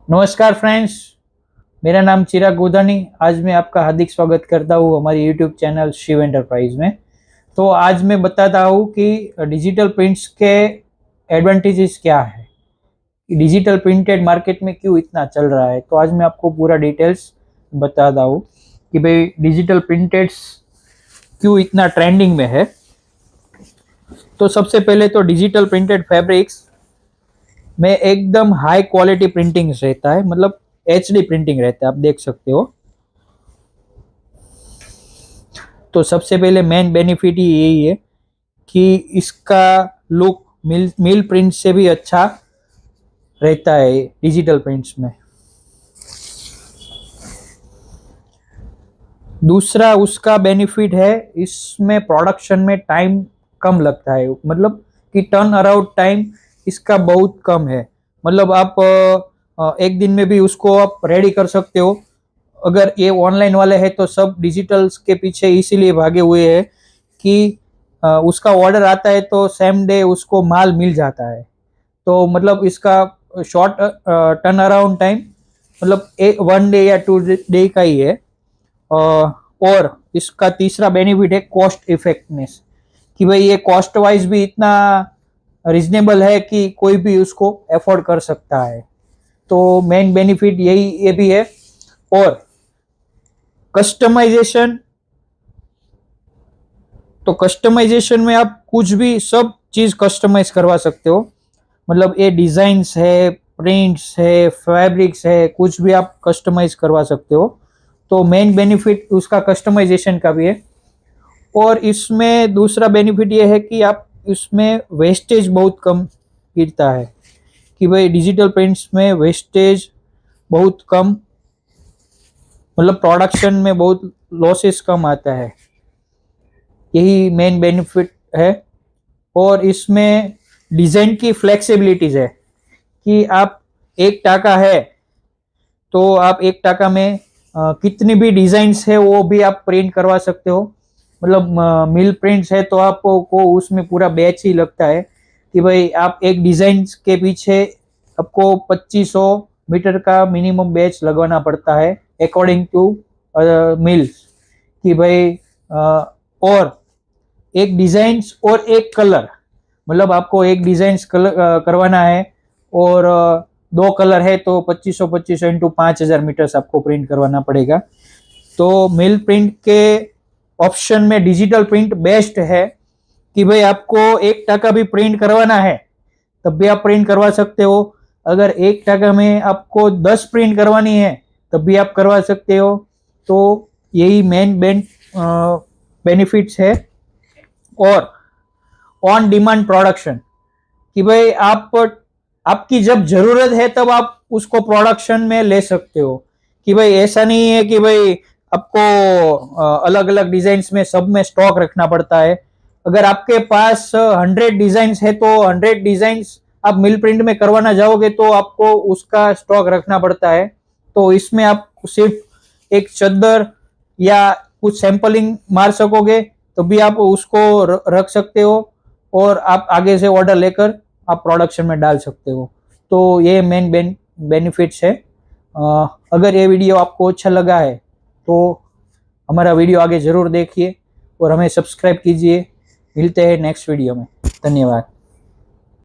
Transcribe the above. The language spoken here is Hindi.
नमस्कार फ्रेंड्स, मेरा नाम चिराग गोधानी। आज मैं आपका हार्दिक स्वागत करता हूँ हमारी यूट्यूब चैनल शिव एंटरप्राइज में। तो आज मैं बताता हूँ कि डिजिटल प्रिंट्स के एडवांटेजेस क्या है, डिजिटल प्रिंटेड मार्केट में क्यों इतना चल रहा है। तो आज मैं आपको पूरा डिटेल्स बताता हूँ कि भाई डिजिटल प्रिंटेड्स क्यों इतना ट्रेंडिंग में है। तो सबसे पहले तो डिजिटल प्रिंटेड फैब्रिक्स में एकदम हाई क्वालिटी प्रिंटिंग रहता है, मतलब एचडी प्रिंटिंग रहता है, आप देख सकते हो। तो सबसे पहले मेन बेनिफिट ही यही है कि इसका लुक मिल प्रिंट से भी अच्छा रहता है डिजिटल प्रिंट्स में। दूसरा उसका बेनिफिट है, इसमें प्रोडक्शन में टाइम कम लगता है, मतलब कि टर्न अराउंड टाइम इसका बहुत कम है। मतलब आप एक दिन में भी उसको आप रेडी कर सकते हो। अगर ये ऑनलाइन वाले हैं तो सब डिजिटल्स के पीछे इसीलिए भागे हुए हैं कि उसका ऑर्डर आता है तो सेम डे उसको माल मिल जाता है। तो मतलब इसका शॉर्ट टर्न अराउंड टाइम मतलब 1 डे या 2 डे का ही है। और इसका तीसरा बेनिफिट है कॉस्ट इफेक्टिवनेस, कि भाई ये कॉस्ट वाइज भी इतना रिजनेबल है कि कोई भी उसको अफोर्ड कर सकता है। तो मेन बेनिफिट यही ये भी है। और कस्टमाइजेशन, तो कस्टमाइजेशन में आप कुछ भी सब चीज कस्टमाइज करवा सकते हो। मतलब ये डिजाइन्स है, प्रिंट्स है, फैब्रिक्स है, कुछ भी आप कस्टमाइज करवा सकते हो। तो मेन बेनिफिट उसका कस्टमाइजेशन का भी है। और इसमें दूसरा बेनिफिट ये है कि आप इसमें वेस्टेज बहुत कम गिरता है, कि भाई डिजिटल प्रिंट्स में वेस्टेज बहुत कम, मतलब प्रोडक्शन में बहुत लॉसेस कम आता है, यही मेन बेनिफिट है। और इसमें डिजाइन की फ्लेक्सिबिलिटीज है कि आप एक टाका है तो आप एक टाका में कितनी भी डिजाइन्स है वो भी आप प्रिंट करवा सकते हो। मतलब मिल प्रिंट्स है तो आपको उसमें पूरा बैच ही लगता है कि भाई आप एक डिजाइन के पीछे आपको 2500 मीटर का मिनिमम बैच लगवाना पड़ता है अकॉर्डिंग टू मिल्स, कि भाई और एक डिजाइन और एक कलर, मतलब आपको एक डिजाइन करवाना है और 2 कलर है तो 2500 इंटू 5000 मीटर्स आपको प्रिंट करवाना पड़ेगा। तो मिल प्रिंट के ऑप्शन में डिजिटल प्रिंट बेस्ट है कि भाई आपको 1 टका भी प्रिंट करवाना है तब भी आप प्रिंट करवा सकते हो। अगर 1 टका में आपको 10 प्रिंट करवानी है तब भी आप करवा सकते हो। तो यही मेन बेनिफिट्स है। और ऑन डिमांड प्रोडक्शन, कि भाई आपकी जब जरूरत है तब आप उसको प्रोडक्शन में ले सकते हो, कि भाई ऐसा नहीं है कि भाई आपको अलग अलग डिजाइन में सब में स्टॉक रखना पड़ता है। अगर आपके पास 100 डिजाइन है तो 100 डिजाइन आप मिल प्रिंट में करवाना जाओगे तो आपको उसका स्टॉक रखना पड़ता है। तो इसमें आप सिर्फ एक चद्दर या कुछ सैंपलिंग मार सकोगे तो भी आप उसको रख सकते हो और आप आगे से ऑर्डर लेकर आप प्रोडक्शन में डाल सकते हो। तो ये मेन बेनिफिट्स है। अगर ये वीडियो आपको अच्छा लगा है तो हमारा वीडियो आगे ज़रूर देखिए और हमें सब्सक्राइब कीजिए। मिलते हैं नेक्स्ट वीडियो में। धन्यवाद।